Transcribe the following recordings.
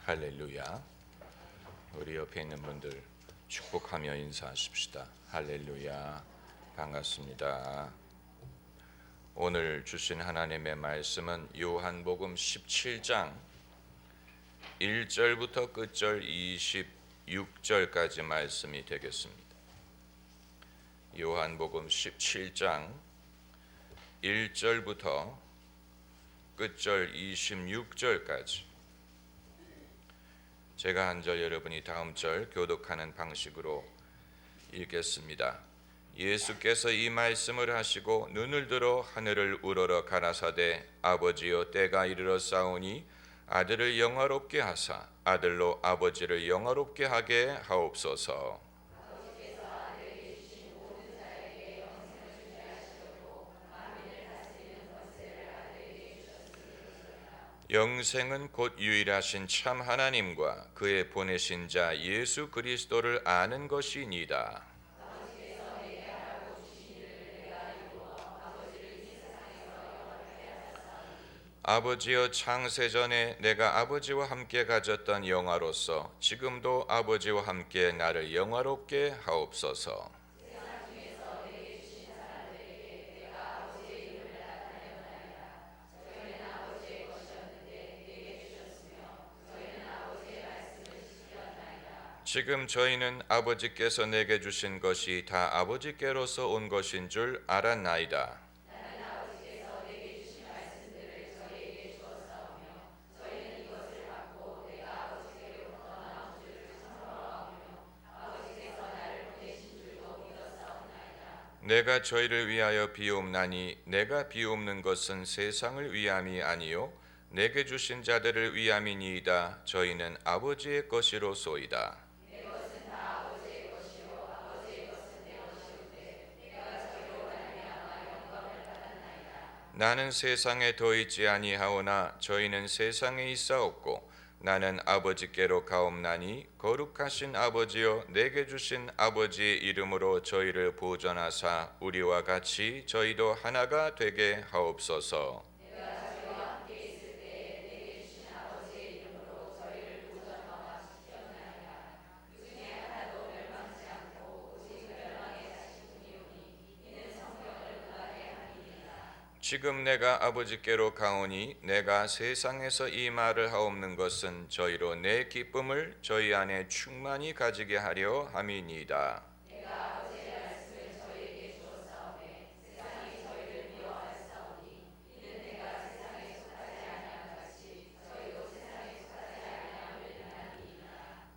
할렐루야. 우리 옆에 있는 분들 축복하며 인사하십시다. 할렐루야. 반갑습니다. 오늘 주신 하나님의 말씀은 요한복음 17장 1절부터 끝절 26절까지 말씀이 되겠습니다. 요한복음 17장 1절부터 끝절 26절까지 제가 한 절 여러분이 다음 절 교독하는 방식으로 읽겠습니다. 예수께서 이 말씀을 하시고 눈을 들어 하늘을 우러러 가라사대 아버지여 때가 이르렀사오니 아들을 영화롭게 하사 아들로 아버지를 영화롭게 하게 하옵소서. 영생은 곧 유일하신 참 하나님과 그의 보내신 자 예수 그리스도를 아는 것이니이다. 아버지여 창세전에 내가 아버지와 함께 가졌던 영화로서 지금도 아버지와 함께 나를 영화롭게 하옵소서. 지금 저희는 아버지께서 내게 주신 것이 다 아버지께로서 온 것인 줄 알았나이다. 내가 저희를 위하여 비옵나니 내가 비옵는 것은 세상을 위함이 아니요 내게 주신 자들을 위함이니이다. 저희는 아버지의 것이로소이다. 나는 세상에 더 있지 아니하오나 저희는 세상에 있사옵고 나는 아버지께로 가옵나니 거룩하신 아버지여 내게 주신 아버지의 이름으로 저희를 보존하사 우리와 같이 저희도 하나가 되게 하옵소서. 지금 내가 아버지께로 가오니 내가 세상에서 이 말을 하옵는 것은 저희로 내 기쁨을 저희 안에 충만히 가지게 하려 함이니이다.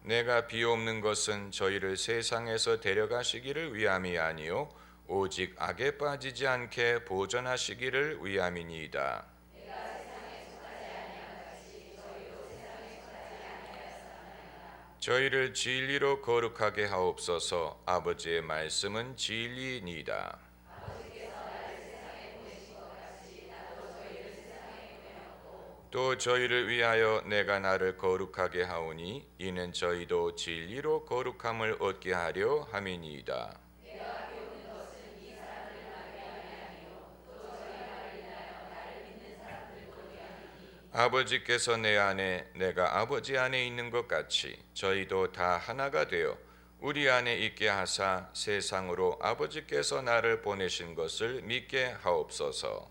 내가 비옵는 것은 저희를 세상에서 데려가시기를 위함이 아니요 오직 악에 빠지지 않게 보존하시기를 위함이니이다. 저희를 진리로 거룩하게 하옵소서. 아버지의 말씀은 진리니이다. 또 저희를 위하여 내가 나를 거룩하게 하오니 이는 저희도 진리로 거룩함을 얻게 하려 함이니이다. 아버지께서 내 안에 내가 아버지 안에 있는 것 같이 저희도 다 하나가 되어 우리 안에 있게 하사 세상으로 아버지께서 나를 보내신 것을 믿게 하옵소서.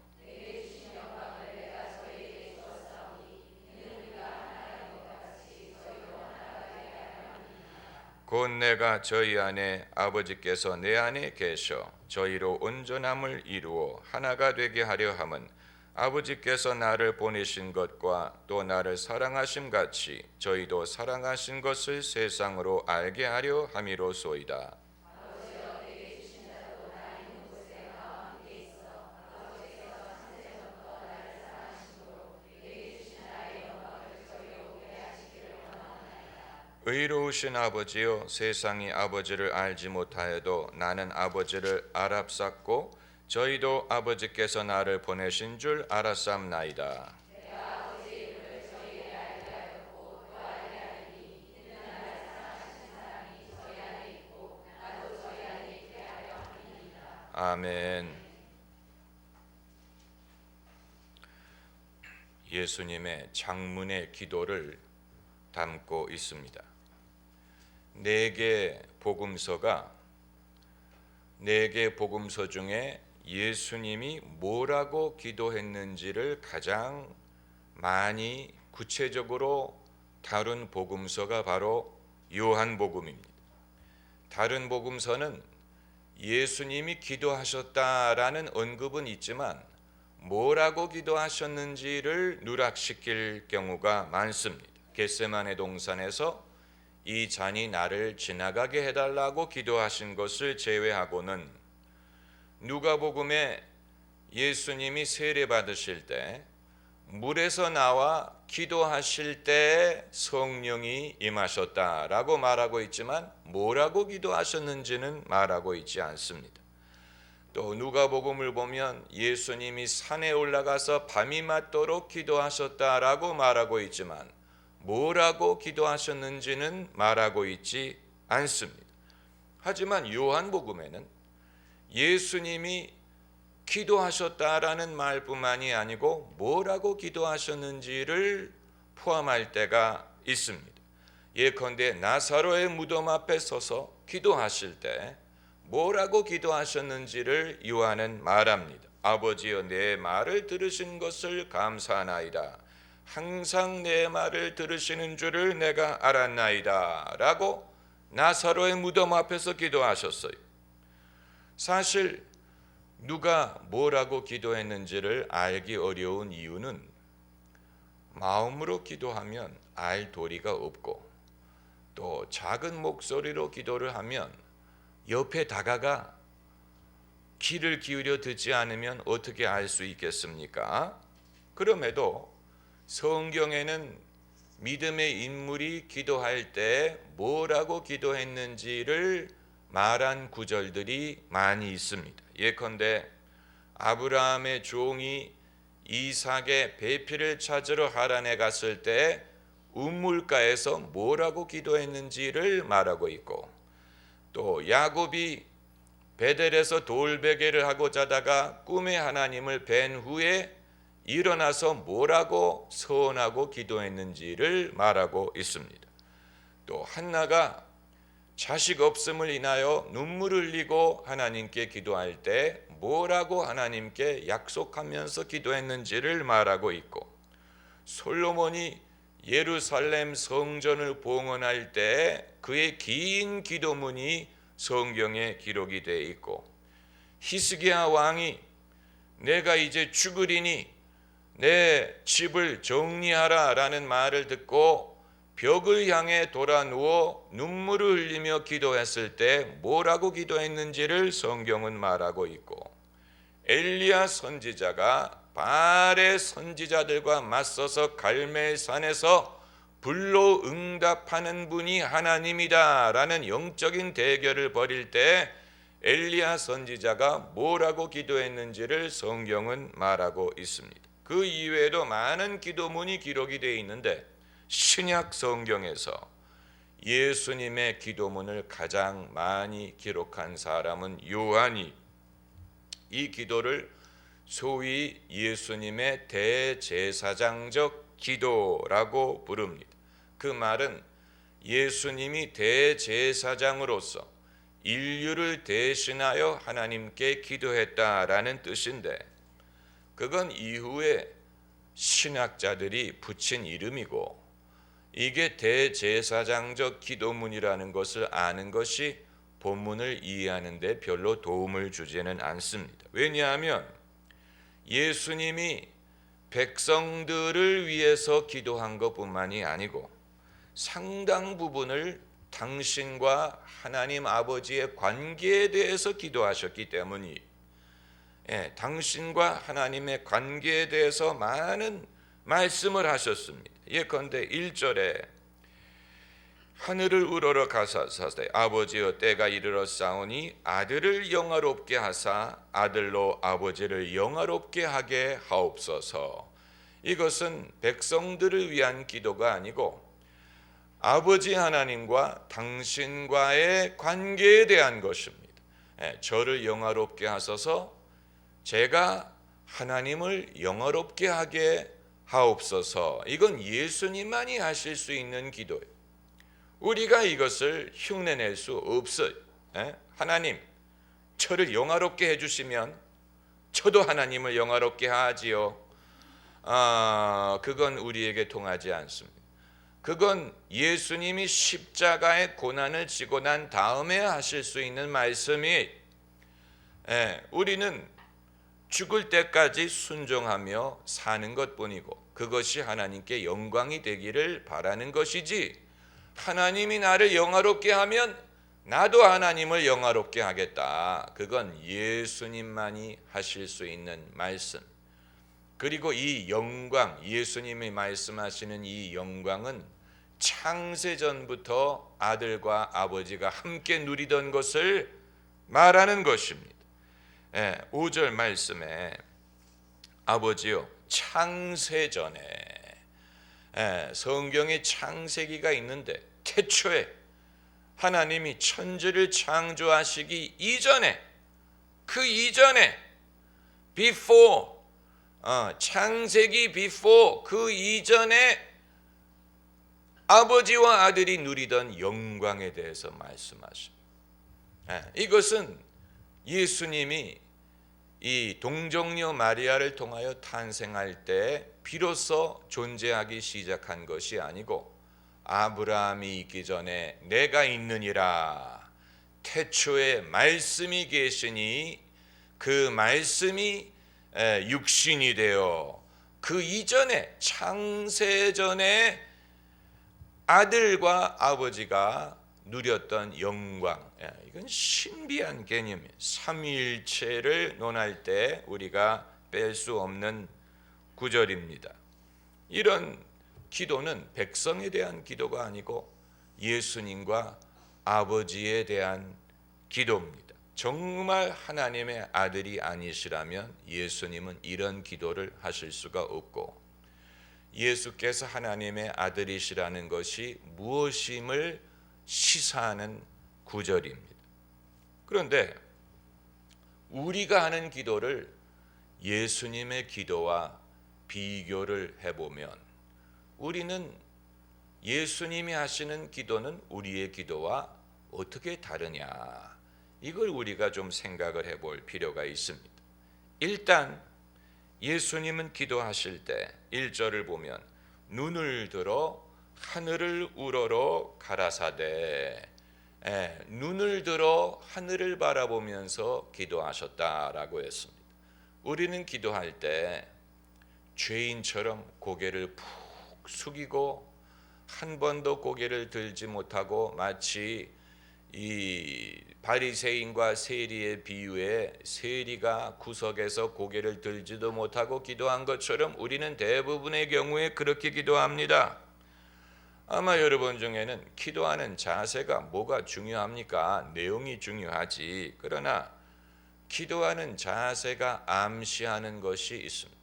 곧 내가 저희 안에 아버지께서 내 안에 계셔 저희로 온전함을 이루어 하나가 되게 하려 함은 아버지께서 나를 보내신 것과 또 나를 사랑하심 같이 저희도 사랑하신 것을 세상으로 알게 하려 함이로소이다. 의로우신 아버지여 세상이 아버지를 알지 못하여도 나는 아버지를 알았사고 저희도 아버지께서 나를 보내신 줄 알았사옵나이다. 아멘. 예수님의 장문의 기도를 담고 있습니다. 4개 복음서가 4개 복음서 중에 예수님이 뭐라고 기도했는지를 가장 많이 구체적으로 다룬 복음서가 바로 요한복음입니다. 다른 복음서는 예수님이 기도하셨다라는 언급은 있지만 뭐라고 기도하셨는지를 누락시킬 경우가 많습니다. 겟세마네 동산에서 이 잔이 나를 지나가게 해달라고 기도하신 것을 제외하고는 누가복음에 예수님이 세례 받으실 때 물에서 나와 기도하실 때 성령이 임하셨다라고 말하고 있지만 뭐라고 기도하셨는지는 말하고 있지 않습니다. 또 누가복음을 보면 예수님이 산에 올라가서 밤이 맞도록 기도하셨다라고 말하고 있지만 뭐라고 기도하셨는지는 말하고 있지 않습니다. 하지만 요한복음에는 예수님이 기도하셨다라는 말뿐만이 아니고 뭐라고 기도하셨는지를 포함할 때가 있습니다. 예컨대 나사로의 무덤 앞에 서서 기도하실 때 뭐라고 기도하셨는지를 요한은 말합니다. 아버지여, 내 말을 들으신 것을 감사하나이다. 항상 내 말을 들으시는 줄을 내가 알았나이다 라고 나사로의 무덤 앞에서 기도하셨어요. 사실 누가 뭐라고 기도했는지를 알기 어려운 이유는 마음으로 기도하면 알 도리가 없고 또 작은 목소리로 기도를 하면 옆에 다가가 귀를 기울여 듣지 않으면 어떻게 알 수 있겠습니까? 그럼에도 성경에는 믿음의 인물이 기도할 때 뭐라고 기도했는지를 말한 구절들이 많이 있습니다. 예컨대 아브라함의 종이 이삭의 배필을 찾으러 하란에 갔을 때 우물가에서 뭐라고 기도했는지를 말하고 있고 또 야곱이 베델에서 돌베개를 하고 자다가 꿈에 하나님을 뵌 후에 일어나서 뭐라고 서원하고 기도했는지를 말하고 있습니다. 또 한나가 자식 없음을 인하여 눈물을 흘리고 하나님께 기도할 때 뭐라고 하나님께 약속하면서 기도했는지를 말하고 있고 솔로몬이 예루살렘 성전을 봉헌할 때 그의 긴 기도문이 성경에 기록이 되어 있고 히스기야 왕이 내가 이제 죽으리니 내 집을 정리하라 라는 말을 듣고 벽을 향해 돌아 누워 눈물을 흘리며 기도했을 때 뭐라고 기도했는지를 성경은 말하고 있고 엘리야 선지자가 바알의 선지자들과 맞서서 갈멜산에서 불로 응답하는 분이 하나님이다 라는 영적인 대결을 벌일 때 엘리야 선지자가 뭐라고 기도했는지를 성경은 말하고 있습니다. 그 이외에도 많은 기도문이 기록이 되어 있는데 신약 성경에서 예수님의 기도문을 가장 많이 기록한 사람은 요한이 이 기도를 소위 예수님의 대제사장적 기도라고 부릅니다. 그 말은 예수님이 대제사장으로서 인류를 대신하여 하나님께 기도했다라는 뜻인데 그건 이후에 신학자들이 붙인 이름이고 이게 대제사장적 기도문이라는 것을 아는 것이 본문을 이해하는 데 별로 도움을 주지는 않습니다. 왜냐하면 예수님이 백성들을 위해서 기도한 것뿐만이 아니고 상당 부분을 당신과 하나님 아버지의 관계에 대해서 기도하셨기 때문이 당신과 하나님의 관계에 대해서 많은 말씀을 하셨습니다. 예컨대 1절에 하늘을 우러러 가사사대 아버지여 때가 이르러 싸우니 아들을 영화롭게 하사 아들로 아버지를 영화롭게 하게 하옵소서. 이것은 백성들을 위한 기도가 아니고 아버지 하나님과 당신과의 관계에 대한 것입니다. 저를 영화롭게 하소서 제가 하나님을 영화롭게 하게 하옵소서. 이건 예수님만이 하실 수 있는 기도예요. 우리가 이것을 흉내낼 수 없어요. 하나님, 저를 영화롭게 해주시면 저도 하나님을 영화롭게 하지요. 그건 우리에게 통하지 않습니다. 그건 예수님이 십자가의 고난을 지고 난 다음에 하실 수 있는 말씀이, 우리는 죽을 때까지 순종하며 사는 것뿐이고 그것이 하나님께 영광이 되기를 바라는 것이지, 하나님이 나를 영화롭게 하면 나도 하나님을 영화롭게 하겠다, 그건 예수님만이 하실 수 있는 말씀. 그리고 이 영광, 예수님이 말씀하시는 이 영광은 창세전부터 아들과 아버지가 함께 누리던 것을 말하는 것입니다. 5절 말씀에 아버지요, 창세전에, 성경에 창세기가 있는데 태초에 하나님이 천지를 창조하시기 이전에, 그 이전에, before, 창세기 before, 그 이전에 아버지와 아들이 누리던 영광에 대해서 말씀하십니다. 이것은 예수님이 이 동정녀 마리아를 통하여 탄생할 때 비로소 존재하기 시작한 것이 아니고, 아브라함이 있기 전에 내가 있느니라, 태초에 말씀이 계시니 그 말씀이 육신이 되어, 그 이전에 창세전에 아들과 아버지가 누렸던 영광, 이건 신비한 개념이에요. 삼위일체를 논할 때 우리가 뺄 수 없는 구절입니다. 이런 기도는 백성에 대한 기도가 아니고 예수님과 아버지에 대한 기도입니다. 정말 하나님의 아들이 아니시라면 예수님은 이런 기도를 하실 수가 없고, 예수께서 하나님의 아들이시라는 것이 무엇임을 시사하는 구절입니다. 그런데 우리가 하는 기도를 예수님의 기도와 비교를 해보면, 우리는 예수님이 하시는 기도는 우리의 기도와 어떻게 다르냐, 이걸 우리가 좀 생각을 해볼 필요가 있습니다. 일단 예수님은 기도하실 때 1절을 보면 눈을 들어 하늘을 우러러 가라사대, 눈을 들어 하늘을 바라보면서 기도하셨다라고 했습니다. 우리는 기도할 때 죄인처럼 고개를 푹 숙이고 한 번도 고개를 들지 못하고, 마치 이 바리새인과 세리의 비유에 세리가 구석에서 고개를 들지도 못하고 기도한 것처럼 우리는 대부분의 경우에 그렇게 기도합니다. 아마 여러분 중에는 기도하는 자세가 뭐가 중요합니까? 내용이 중요하지. 그러나 기도하는 자세가 암시하는 것이 있습니다.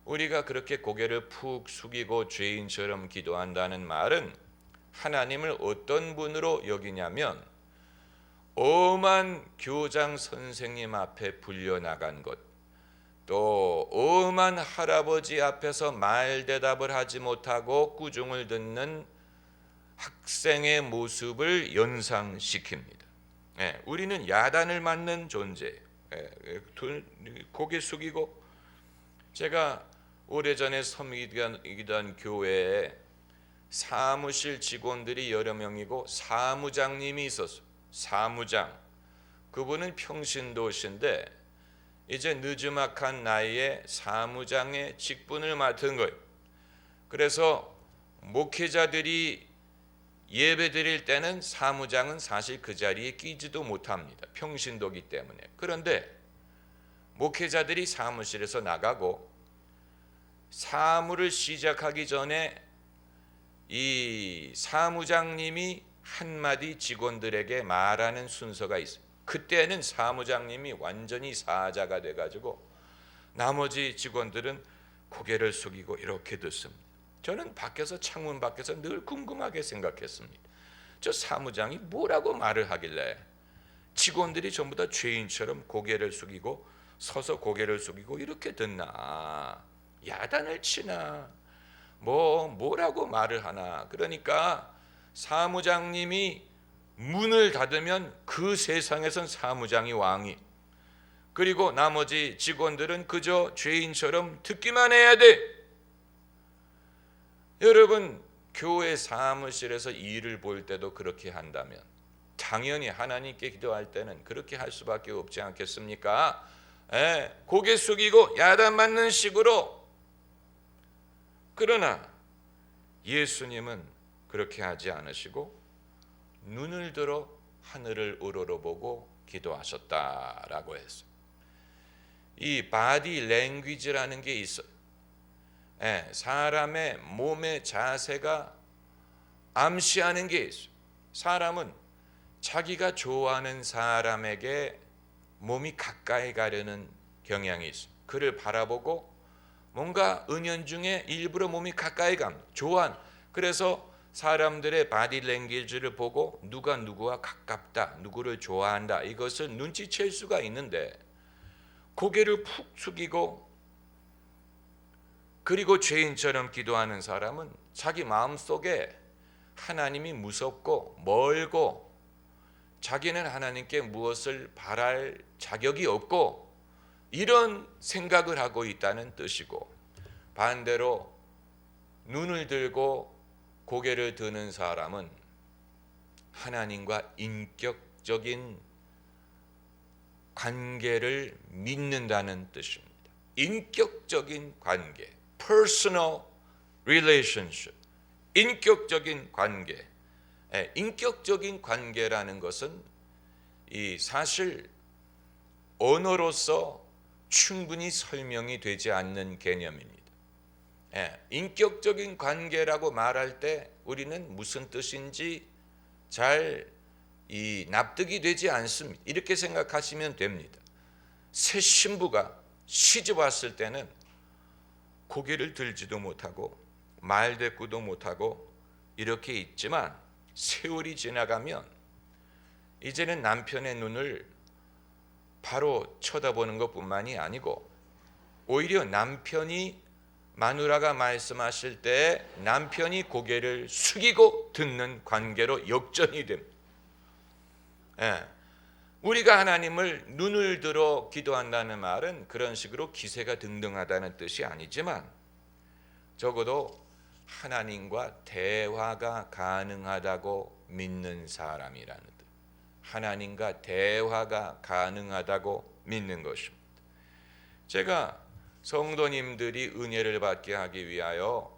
우리가 그렇게 고개를 푹 숙이고 죄인처럼 기도한다는 말은 하나님을 어떤 분으로 여기냐면, 엄한 교장 선생님 앞에 불려나간 것, 또 엄한 할아버지 앞에서 말 대답을 하지 못하고 꾸중을 듣는 학생의 모습을 연상시킵니다. 우리는 야단을 맞는 존재, 고개 숙이고. 제가 오래전에 섬기던 교회에 사무실 직원들이 여러 명이고 사무장님이 있었어요. 사무장, 그분은 평신도신데 이제 느즈막한 나이에 사무장의 직분을 맡은 거예요. 그래서 목회자들이 예배 드릴 때는 사무장은 사실 그 자리에 끼지도 못합니다. 평신도기 때문에. 그런데 목회자들이 사무실에서 나가고 사무를 시작하기 전에 이 사무장님이 한마디 직원들에게 말하는 순서가 있어요. 그때는 사무장님이 완전히 사자가 돼가지고 나머지 직원들은 고개를 숙이고 이렇게 듣습니다. 저는 밖에서, 창문 밖에서 늘 궁금하게 생각했습니다. 저 사무장이 뭐라고 말을 하길래 직원들이 전부 다 죄인처럼 고개를 숙이고 서서 고개를 숙이고 이렇게 듣나. 야단을 치나 뭐라고 말을 하나. 그러니까 사무장님이 문을 닫으면 그 세상에선 사무장이 왕이, 그리고 나머지 직원들은 그저 죄인처럼 듣기만 해야 돼. 여러분, 교회 사무실에서 일을 볼 때도 그렇게 한다면 당연히 하나님께 기도할 때는 그렇게 할 수밖에 없지 않겠습니까? 고개 숙이고 야단 맞는 식으로. 그러나 예수님은 그렇게 하지 않으시고 눈을 들어 하늘을 우러러보고 기도하셨다라고 했어요. 이 바디 랭귀지라는 게 있어요. 사람의 몸의 자세가 암시하는 게 있어요. 사람은 자기가 좋아하는 사람에게 몸이 가까이 가려는 경향이 있어요. 그를 바라보고 뭔가 은연중에 일부러 몸이 가까이 갑니다. 그래서 사람들의 바디 랭귀지를 보고 누가 누구와 가깝다, 누구를 좋아한다, 이것을 눈치챌 수가 있는데, 고개를 푹 숙이고 그리고 죄인처럼 기도하는 사람은 자기 마음속에 하나님이 무섭고 멀고 자기는 하나님께 무엇을 바랄 자격이 없고 이런 생각을 하고 있다는 뜻이고, 반대로 눈을 들고 고개를 드는 사람은 하나님과 인격적인 관계를 믿는다는 뜻입니다. 인격적인 관계, personal relationship, 인격적인 관계. 인격적인 관계라는 것은 사실 언어로서 충분히 설명이 되지 않는 개념입니다. 인격적인 관계라고 말할 때 우리는 무슨 뜻인지 잘 납득이 되지 않습니다. 이렇게 생각하시면 됩니다. 새 신부가 시집 왔을 때는 고개를 들지도 못하고 말대꾸도 못하고 이렇게 있지만, 세월이 지나가면 이제는 남편의 눈을 바로 쳐다보는 것뿐만이 아니고 오히려 남편이, 마누라가 말씀하실 때 남편이 고개를 숙이고 듣는 관계로 역전이 됩니다. 우리가 하나님을 눈을 들어 기도한다는 말은 그런 식으로 기세가 등등하다는 뜻이 아니지만, 적어도 하나님과 대화가 가능하다고 믿는 사람이라는 뜻. 하나님과 대화가 가능하다고 믿는 것입니다. 제가 성도님들이 은혜를 받게 하기 위하여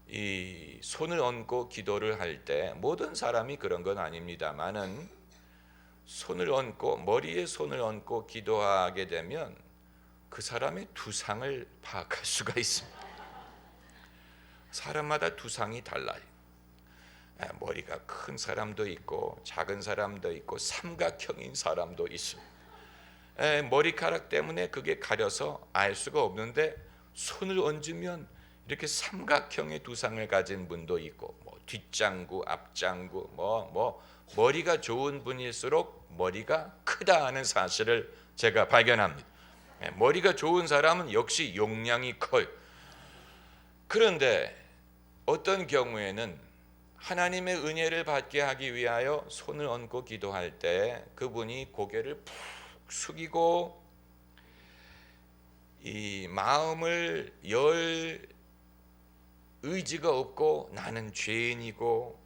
이 손을 얹고 기도를 할 때, 모든 사람이 그런 건 아닙니다만은 손을 얹고, 머리에 손을 얹고 기도하게 되면 그 사람의 두상을 파악할 수가 있습니다. 사람마다 두상이 달라요. 머리가 큰 사람도 있고 작은 사람도 있고 삼각형인 사람도 있습니다. 머리카락 때문에 그게 가려서 알 수가 없는데 손을 얹으면 이렇게 삼각형의 두상을 가진 분도 있고, 뒷장구, 앞장구, 머리가 좋은 분일수록 머리가 크다 하는 사실을 제가 발견합니다. 머리가 좋은 사람은 역시 용량이 커요. 그런데 어떤 경우에는 하나님의 은혜를 받게 하기 위하여 손을 얹고 기도할 때 그분이 고개를 푹 숙이고 이 마음을 열 의지가 없고, 나는 죄인이고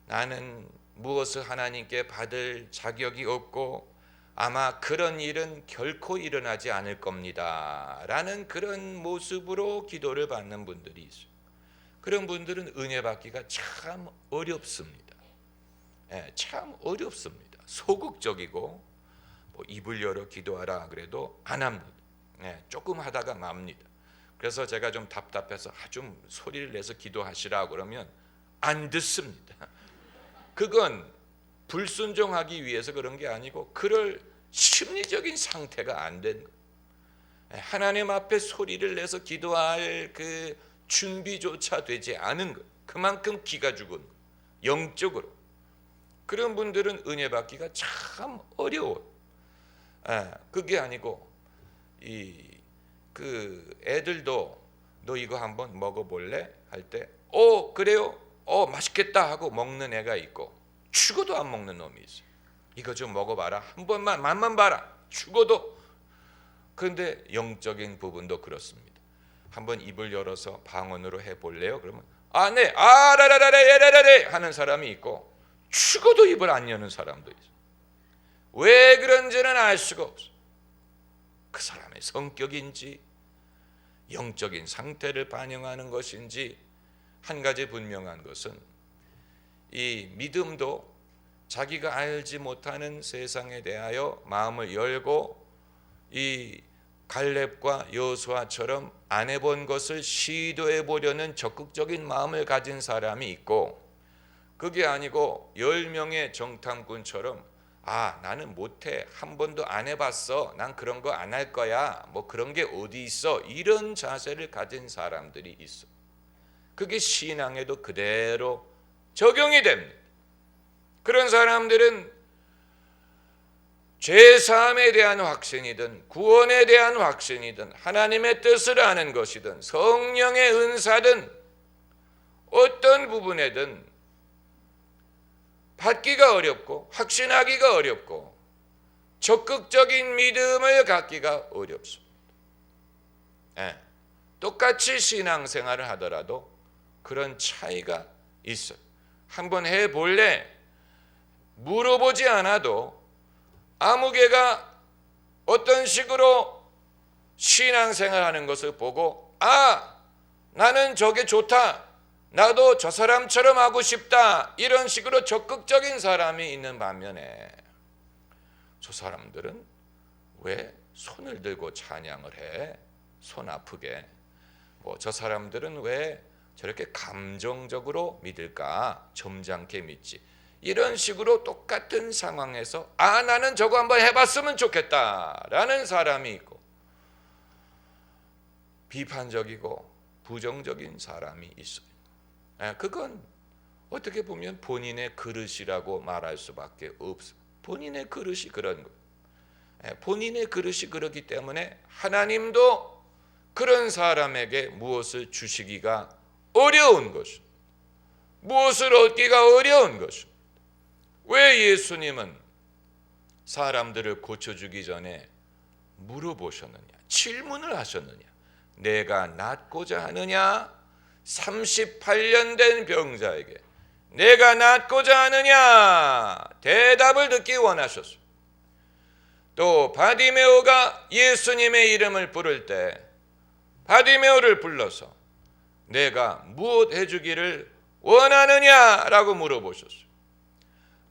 나는 무엇을 하나님께 받을 자격이 없고 아마 그런 일은 결코 일어나지 않을 겁니다 라는 그런 모습으로 기도를 받는 분들이 있어요. 그런 분들은 은혜 받기가 참 어렵습니다. 참 어렵습니다. 소극적이고 입을 열어 기도하라 그래도 안 합니다. 조금 하다가 맙니다. 그래서 제가 좀 답답해서 좀 소리를 내서 기도하시라 그러면 안 듣습니다. 그건 불순종하기 위해서 그런 게 아니고 그럴 심리적인 상태가 안 된 거예요. 하나님 앞에 소리를 내서 기도할 그 준비조차 되지 않은 것, 그만큼 기가 죽은 것, 영적으로. 그런 분들은 은혜 받기가 참 어려워요. 그게 아니고 그 애들도 너 이거 한번 먹어볼래? 할 때 그래요? 맛있겠다 하고 먹는 애가 있고 죽어도 안 먹는 놈이 있어요. 이거 좀 먹어봐라. 한 번만 맛만 봐라. 죽어도. 그런데 영적인 부분도 그렇습니다. 한번 입을 열어서 방언으로 해볼래요? 그러면 네, 라라라라라라라라 하는 사람이 있고 죽어도 입을 안 여는 사람도 있어요. 왜 그런지는 알 수가 없어요. 그 사람의 성격인지 영적인 상태를 반영하는 것인지 한 가지 분명한 것은 이 믿음도 자기가 알지 못하는 세상에 대하여 마음을 열고 이 갈렙과 여호수아처럼 안 해본 것을 시도해 보려는 적극적인 마음을 가진 사람이 있고, 그게 아니고 10명의 정탐꾼처럼 나는 못해, 한 번도 안 해봤어, 난 그런 거 안 할 거야, 뭐 그런 게 어디 있어, 이런 자세를 가진 사람들이 있어. 그게 신앙에도 그대로 적용이 됩니다. 그런 사람들은 죄사함에 대한 확신이든 구원에 대한 확신이든 하나님의 뜻을 아는 것이든 성령의 은사든 어떤 부분에든 받기가 어렵고 확신하기가 어렵고 적극적인 믿음을 갖기가 어렵습니다. 똑같이 신앙생활을 하더라도 그런 차이가 있어요. 한번 해볼래? 물어보지 않아도 아무개가 어떤 식으로 신앙생활하는 것을 보고 나는 저게 좋다, 나도 저 사람처럼 하고 싶다, 이런 식으로 적극적인 사람이 있는 반면에 저 사람들은 왜 손을 들고 찬양을 해? 손 아프게. 저 사람들은 왜 저렇게 감정적으로 믿을까? 점잖게 믿지. 이런 식으로 똑같은 상황에서 나는 저거 한번 해봤으면 좋겠다라는 사람이 있고, 비판적이고 부정적인 사람이 있어요. 그건 어떻게 보면 본인의 그릇이라고 말할 수밖에 없어요. 본인의 그릇이 그런 거예요. 본인의 그릇이 그렇기 때문에 하나님도 그런 사람에게 무엇을 주시기가 어려운 것입니다. 무엇을 얻기가 어려운 것입니다. 왜 예수님은 사람들을 고쳐주기 전에 물어보셨느냐? 질문을 하셨느냐? 내가 낫고자 하느냐? 38년 된 병자에게 내가 낫고자 하느냐? 대답을 듣기 원하셨어요. 또 바디메오가 예수님의 이름을 부를 때 바디메오를 불러서 내가 무엇 해주기를 원하느냐라고 물어보셨어요.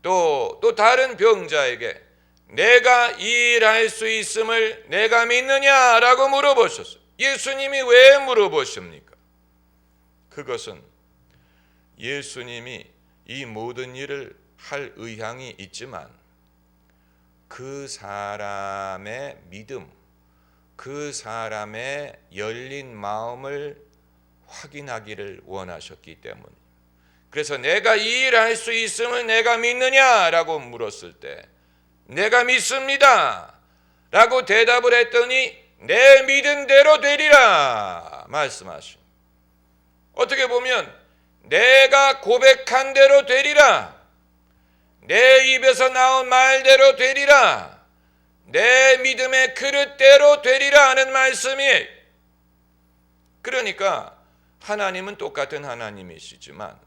또 다른 병자에게 내가 이 일할 수 있음을 내가 믿느냐라고 물어보셨어요. 예수님이 왜 물어보십니까? 그것은 예수님이 이 모든 일을 할 의향이 있지만 그 사람의 믿음, 그 사람의 열린 마음을 확인하기를 원하셨기 때문입니다. 그래서 내가 이 일 할 수 있음을 내가 믿느냐라고 물었을 때 내가 믿습니다 라고 대답을 했더니 내 믿은 대로 되리라 말씀하시오. 어떻게 보면 내가 고백한 대로 되리라, 내 입에서 나온 말대로 되리라, 내 믿음의 그릇대로 되리라 하는 말씀이에요. 그러니까 하나님은 똑같은 하나님이시지만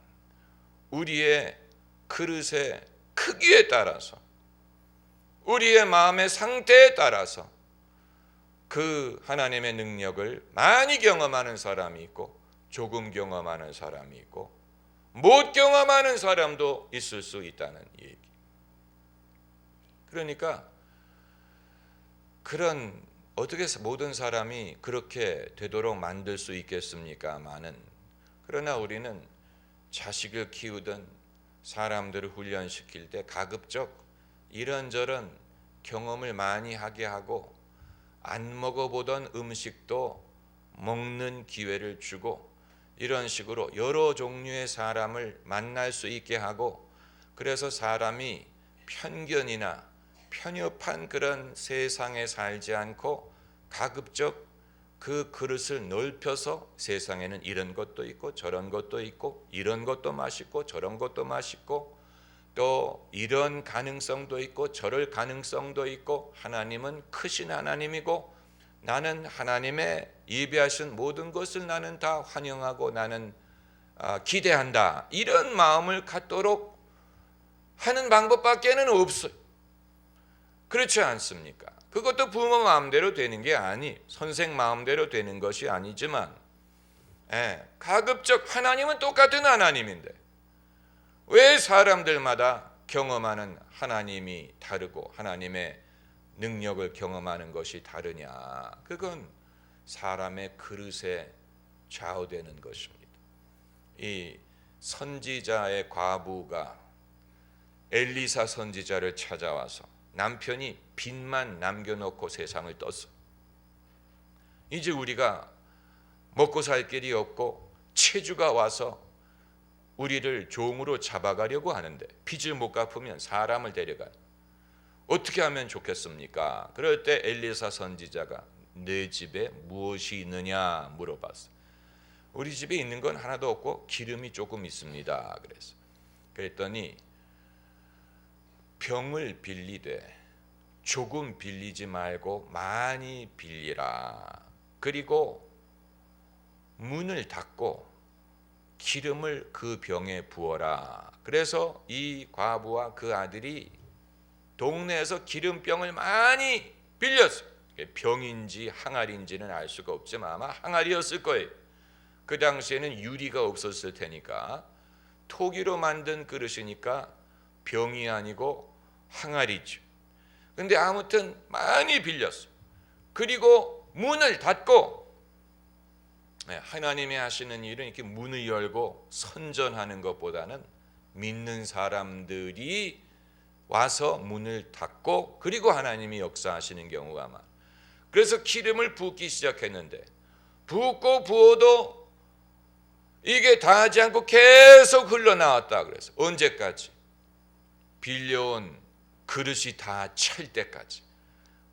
우리의 그릇의 크기에 따라서, 우리의 마음의 상태에 따라서 그 하나님의 능력을 많이 경험하는 사람이 있고 조금 경험하는 사람이 있고 못 경험하는 사람도 있을 수 있다는 얘기. 그러니까 어떻게 모든 사람이 그렇게 되도록 만들 수 있겠습니까마는, 그러나 우리는 자식을 키우든 사람들을 훈련시킬 때 가급적 이런저런 경험을 많이 하게 하고 안 먹어보던 음식도 먹는 기회를 주고 이런 식으로 여러 종류의 사람을 만날 수 있게 하고, 그래서 사람이 편견이나 편협한 그런 세상에 살지 않고 가급적 그 그릇을 넓혀서 세상에는 이런 것도 있고 저런 것도 있고 이런 것도 맛있고 저런 것도 맛있고 또 이런 가능성도 있고 저럴 가능성도 있고 하나님은 크신 하나님이고 나는 하나님의 예비하신 모든 것을 나는 다 환영하고 나는 기대한다. 이런 마음을 갖도록 하는 방법밖에는 없어요. 그렇지 않습니까? 그것도 부모 마음대로 되는 게 아니, 선생 마음대로 되는 것이 아니지만 가급적 하나님은 똑같은 하나님인데 왜 사람들마다 경험하는 하나님이 다르고 하나님의 능력을 경험하는 것이 다르냐? 그건 사람의 그릇에 좌우되는 것입니다. 이 선지자의 과부가 엘리사 선지자를 찾아와서 남편이 빚만 남겨놓고 세상을 떴어. 이제 우리가 먹고 살 길이 없고 체주가 와서 우리를 종으로 잡아가려고 하는데 빚을 못 갚으면 사람을 데려가요. 어떻게 하면 좋겠습니까? 그럴 때 엘리사 선지자가 내 집에 무엇이 있느냐 물어봤어. 우리 집에 있는 건 하나도 없고 기름이 조금 있습니다. 그랬더니 병을 빌리되 조금 빌리지 말고 많이 빌리라. 그리고 문을 닫고 기름을 그 병에 부어라. 그래서 이 과부와 그 아들이 동네에서 기름병을 많이 빌렸어요. 병인지 항아리인지는 알 수가 없지만 아마 항아리였을 거예요. 그 당시에는 유리가 없었을 테니까 토기로 만든 그릇이니까 병이 아니고 항아리죠. 근데 아무튼 많이 빌렸어요. 그리고 문을 닫고 하나님이 하시는 일은 이렇게 문을 열고 선전하는 것보다는 믿는 사람들이 와서 문을 닫고 그리고 하나님이 역사하시는 경우가 많아요. 그래서 기름을 붓기 시작했는데 붓고 부어도 이게 다 하지 않고 계속 흘러나왔다. 그래서 언제까지? 빌려온 그릇이 다 찰 때까지.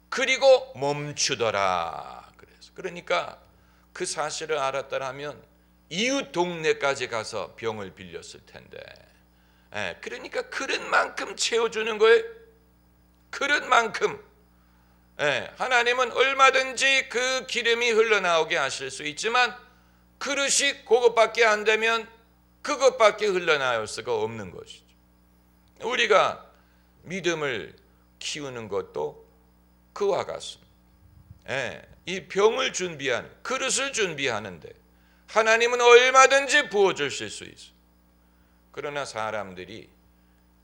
그리고 멈추더라. 그러니까 그 사실을 알았더라면 이웃 동네까지 가서 병을 빌렸을 텐데. 그러니까 그릇만큼 채워주는 거예요. 그릇만큼. 하나님은 얼마든지 그 기름이 흘러나오게 하실 수 있지만 그릇이 그것밖에 안 되면 그것밖에 흘러나올 수가 없는 것이죠. 우리가 믿음을 키우는 것도 그와 같습니다. 이 병을 준비하는 그릇을 준비하는데 하나님은 얼마든지 부어주실 수 있어요. 그러나 사람들이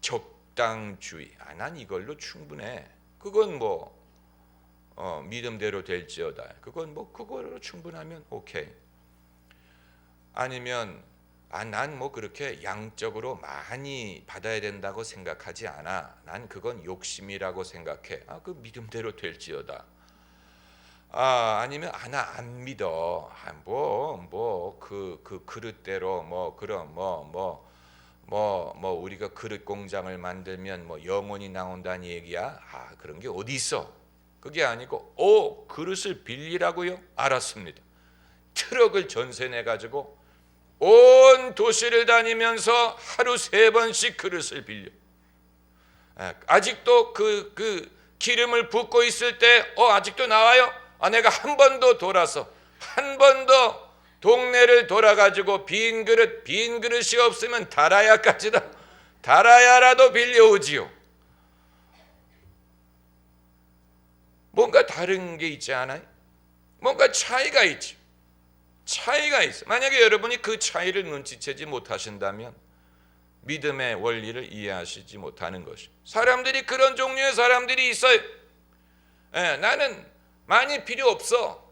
적당주의, 난 이걸로 충분해. 그건 믿음대로 될지어다. 그건 그걸로 충분하면 오케이. 아니면 난 그렇게 양적으로 많이 받아야 된다고 생각하지 않아. 난 그건 욕심이라고 생각해. 그 믿음대로 될지어다. 아니면 나 안 믿어. 그 그릇대로 그럼 우리가 그릇 공장을 만들면 영혼이 나온다는 얘기야. 그런 게 어디 있어? 그게 아니고 그릇을 빌리라고요? 알았습니다. 트럭을 전세 내 가지고 온 도시를 다니면서 하루 3번씩 그릇을 빌려. 아직도 그 기름을 붓고 있을 때 아직도 나와요? 내가 한 번 더 돌아서 한 번 더 동네를 돌아가지고 빈 그릇이 없으면 달아야라도 빌려오지요. 뭔가 다른 게 있지 않아요? 뭔가 차이가 있죠. 차이가 있어. 만약에 여러분이 그 차이를 눈치채지 못하신다면 믿음의 원리를 이해하시지 못하는 것이죠. 사람들이 그런 종류의 사람들이 있어요. 나는 많이 필요 없어.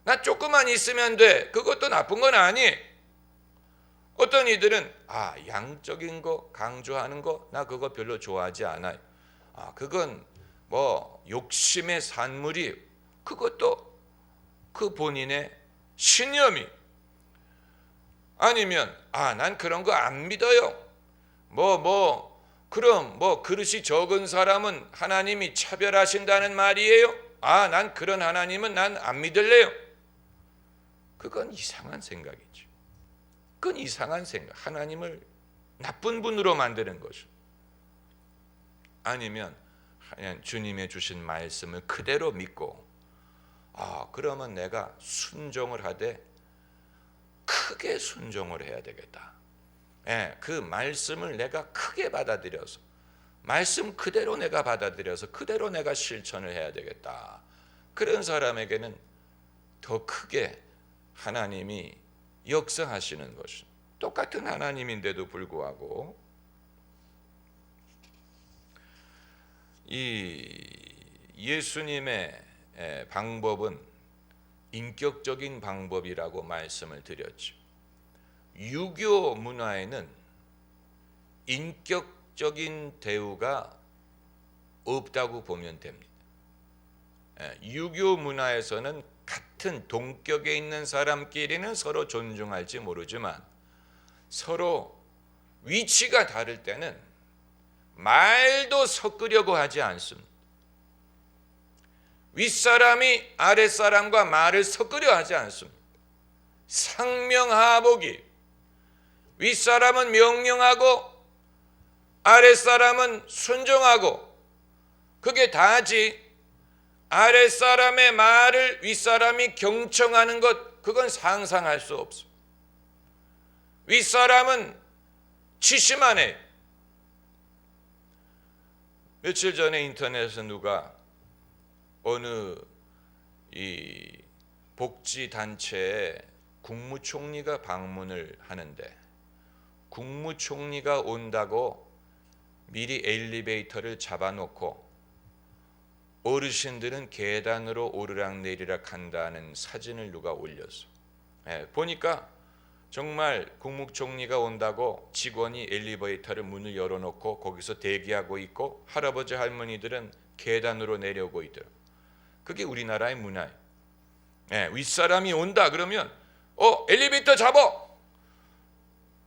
나 조금만 있으면 돼. 그것도 나쁜 건 아니에요. 어떤 이들은 양적인 거 강조하는 거 나 그거 별로 좋아하지 않아요. 그건 욕심의 산물이에요. 그것도 그 본인의 신념이. 아니면 난 그런 거 안 믿어요. 그럼 그릇이 적은 사람은 하나님이 차별하신다는 말이에요? 난 그런 하나님은 난 안 믿을래요. 그건 이상한 생각이죠. 그건 이상한 생각. 하나님을 나쁜 분으로 만드는 것이죠. 아니면 주님의 주신 말씀을 그대로 믿고 그러면 내가 순종을 하되 크게 순종을 해야 되겠다. 그 말씀을 내가 크게 받아들여서 말씀 그대로 내가 받아들여서 그대로 내가 실천을 해야 되겠다. 그런 사람에게는 더 크게 하나님이 역사하시는 것이 똑같은 하나님인데도 불구하고 이 예수님의 방법은 인격적인 방법이라고 말씀을 드렸죠. 유교 문화에는 인격적인 대우가 없다고 보면 됩니다. 유교 문화에서는 같은 동격에 있는 사람끼리는 서로 존중할지 모르지만 서로 위치가 다를 때는 말도 섞으려고 하지 않습니다. 윗사람이 아랫사람과 말을 섞으려 하지 않습니다. 상명하복이 윗사람은 명령하고 아랫사람은 순종하고 그게 다지 아랫사람의 말을 윗사람이 경청하는 것 그건 상상할 수 없어. 윗사람은 지시만 해. 며칠 전에 인터넷에서 누가 어느 이 복지단체에 국무총리가 방문을 하는데 국무총리가 온다고 미리 엘리베이터를 잡아놓고 어르신들은 계단으로 오르락내리락 한다는 사진을 누가 올렸어. 보니까 정말 국무총리가 온다고 직원이 엘리베이터를 문을 열어놓고 거기서 대기하고 있고 할아버지 할머니들은 계단으로 내려오고 있더라. 그게 우리나라의 문화예요. 윗사람이 온다 그러면 엘리베이터 잡아.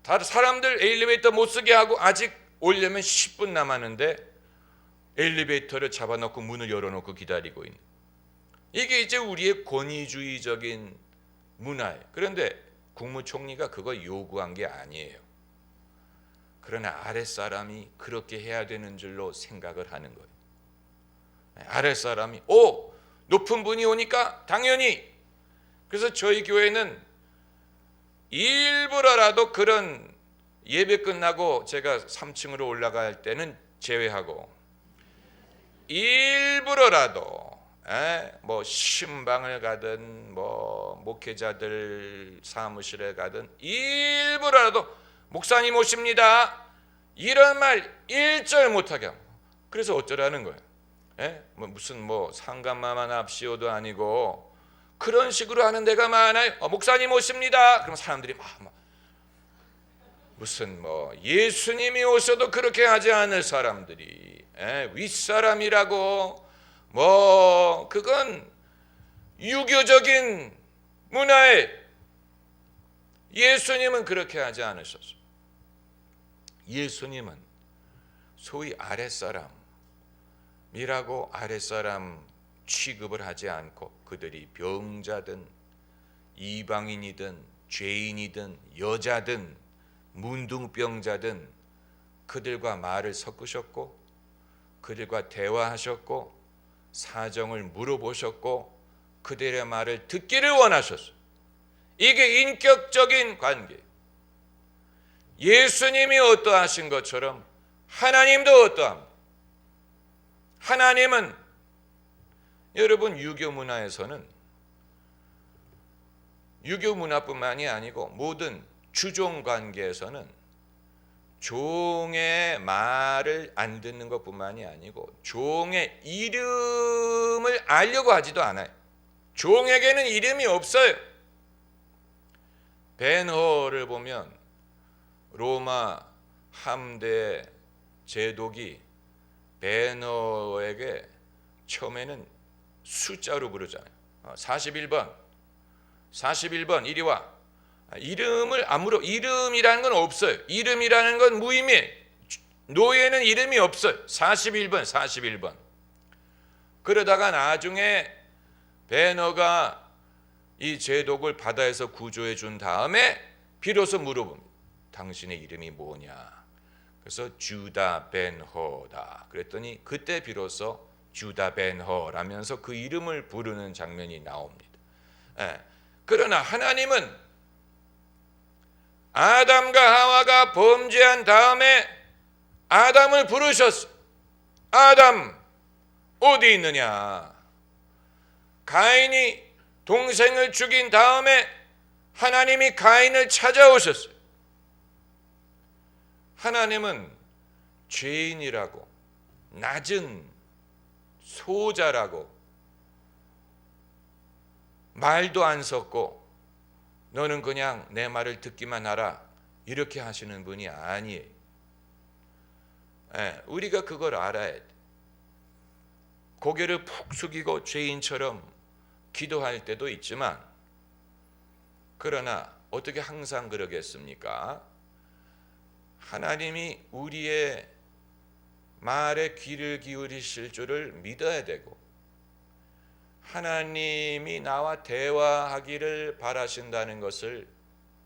다른 사람들 엘리베이터 못 쓰게 하고 아직 오려면 10분 남았는데 엘리베이터를 잡아놓고 문을 열어놓고 기다리고 있는. 이게 이제 우리의 권위주의적인 문화예요. 그런데 국무총리가 그걸 요구한 게 아니에요. 그러나 아랫사람이 그렇게 해야 되는 줄로 생각을 하는 거예요. 아랫사람이 높은 분이 오니까 당연히. 그래서 저희 교회는 일부러라도 그런 예배 끝나고 제가 3층으로 올라갈 때는 제외하고 일부러라도 뭐 신방을 가든 뭐 목회자들 사무실에 가든 일부러라도 목사님 오십니다 이런 말 일절 못하게 하고. 그래서 어쩌라는 거예요. 무슨 뭐 상감마만 합시오도 아니고 그런 식으로 하는 데가 많아요. 목사님 오십니다. 그럼 사람들이 막 무슨 뭐 예수님이 오셔도 그렇게 하지 않을 사람들이 윗사람이라고 뭐 그건 유교적인 문화에 예수님은 그렇게 하지 않으셨어요. 예수님은 소위 아랫사람이라고 아랫사람 취급을 하지 않고 그들이 병자든 이방인이든 죄인이든 여자든 문둥병자든 그들과 말을 섞으셨고 그들과 대화하셨고 사정을 물어보셨고 그들의 말을 듣기를 원하셨어요. 이게 인격적인 관계. 예수님이 어떠하신 것처럼 하나님도 어떠합니다. 하나님은 여러분 유교 문화에서는 유교 문화뿐만이 아니고 모든 주종 관계에서는 종의 말을 안 듣는 것뿐만이 아니고 종의 이름을 알려고 하지도 않아요. 종에게는 이름이 없어요. 벤허를 보면 로마 함대 제독이 벤허에게 처음에는 숫자로 부르잖아요. 41번 이리 와. 이름을 이름이라는 건 없어요. 이름이라는 건 무의미해. 노예는 이름이 없어요. 41번. 그러다가 나중에 베너가 이 제독을 바다에서 구조해 준 다음에 비로소 물어봅니다. 당신의 이름이 뭐냐? 그래서 주다 벤허다. 그랬더니 그때 비로소 주다 벤허라면서 그 이름을 부르는 장면이 나옵니다. 그러나 하나님은 아담과 하와가 범죄한 다음에 아담을 부르셨어. 아담 어디 있느냐? 가인이 동생을 죽인 다음에 하나님이 가인을 찾아오셨어요. 하나님은 죄인이라고, 낮은 소자라고, 말도 안 섞고 너는 그냥 내 말을 듣기만 하라, 이렇게 하시는 분이 아니에요. 우리가 그걸 알아야 돼. 고개를 푹 숙이고 죄인처럼 기도할 때도 있지만, 그러나 어떻게 항상 그러겠습니까? 하나님이 우리의 말에 귀를 기울이실 줄을 믿어야 되고, 하나님이 나와 대화하기를 바라신다는 것을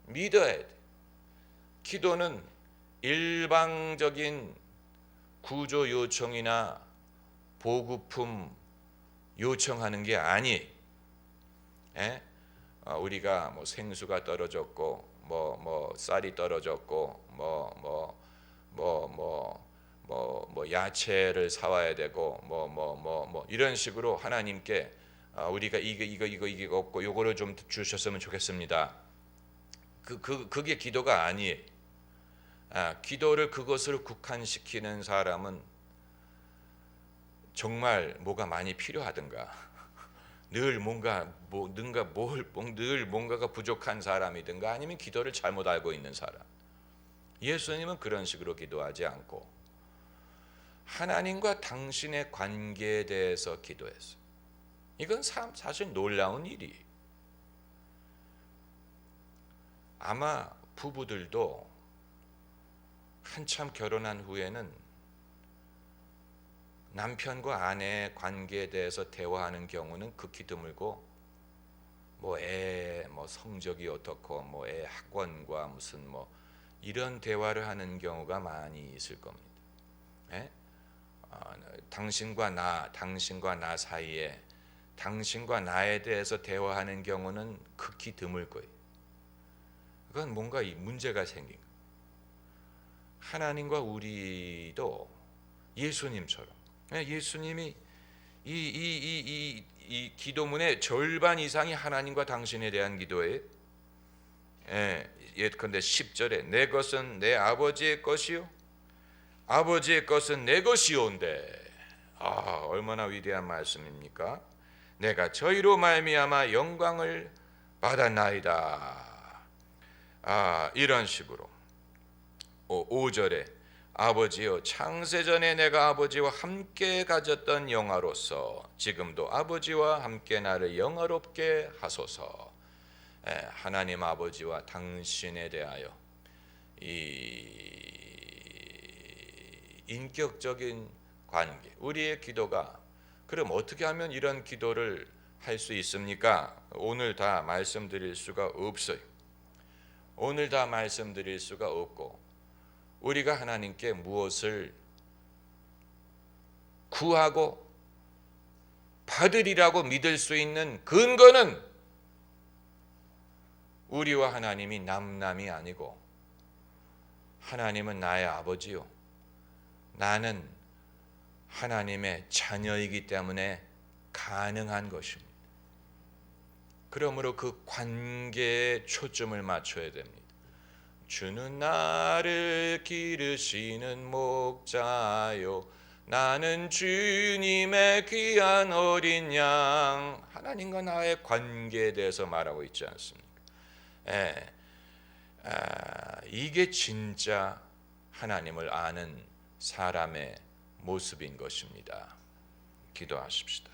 믿어야 돼. 기도는 일방적인 구조 요청이나 보급품 요청하는 게 아니에요. 우리가 뭐 생수가 떨어졌고 뭐 쌀이 떨어졌고 뭐 야채를 사와야 되고 뭐 이런 식으로 하나님께 우리가 이거 없고 요거를 좀 주셨으면 좋겠습니다. 그게 기도가 아니에요. 기도를 그것으로 국한시키는 사람은 정말 뭐가 많이 필요하든가, 늘 뭔가가 부족한 사람이든가, 아니면 기도를 잘못 알고 있는 사람. 예수님은 그런 식으로 기도하지 않고 하나님과 당신의 관계에 대해서 기도했어요. 이건 사실 놀라운 일이에요. 아마 부부들도 한참 결혼한 후에는 남편과 아내의 관계에 대해서 대화하는 경우는 극히 드물고, 뭐 성적이 어떻고, 뭐 애 학원과 무슨 뭐 이런 대화를 하는 경우가 많이 있을 겁니다. 당신과 나 사이에 당신과 나에 대해서 대화하는 경우는 극히 드물 거예요. 그건 뭔가 문제가 생긴 거예요. 하나님과 우리도 예수님처럼, 예수님이 이 기도문의 절반 이상이 하나님과 당신에 대한 기도예요. 예컨대 10절에 내 것은 내 아버지의 것이요 아버지의 것은 내 것이온데, 얼마나 위대한 말씀입니까? 내가 저희로 말미암아 영광을 받았나이다. 이런 식으로 5절에 아버지여 창세전에 내가 아버지와 함께 가졌던 영화로서 지금도 아버지와 함께 나를 영화롭게 하소서. 하나님 아버지와 당신에 대하여 이 인격적인 관계, 우리의 기도가, 그럼 어떻게 하면 이런 기도를 할 수 있습니까? 오늘 다 말씀드릴 수가 없어요. 오늘 다 말씀드릴 수가 없고, 우리가 하나님께 무엇을 구하고 받으리라고 믿을 수 있는 근거는 우리와 하나님이 남남이 아니고, 하나님은 나의 아버지요 나는 하나님의 자녀이기 때문에 가능한 것입니다. 그러므로 그 관계에 초점을 맞춰야 됩니다. 주는 나를 기르시는 목자요 나는 주님의 귀한 어린 양. 하나님과 나의 관계에 대해서 말하고 있지 않습니까? 이게 진짜 하나님을 아는 사람의 모습인 것입니다. 기도하십시다.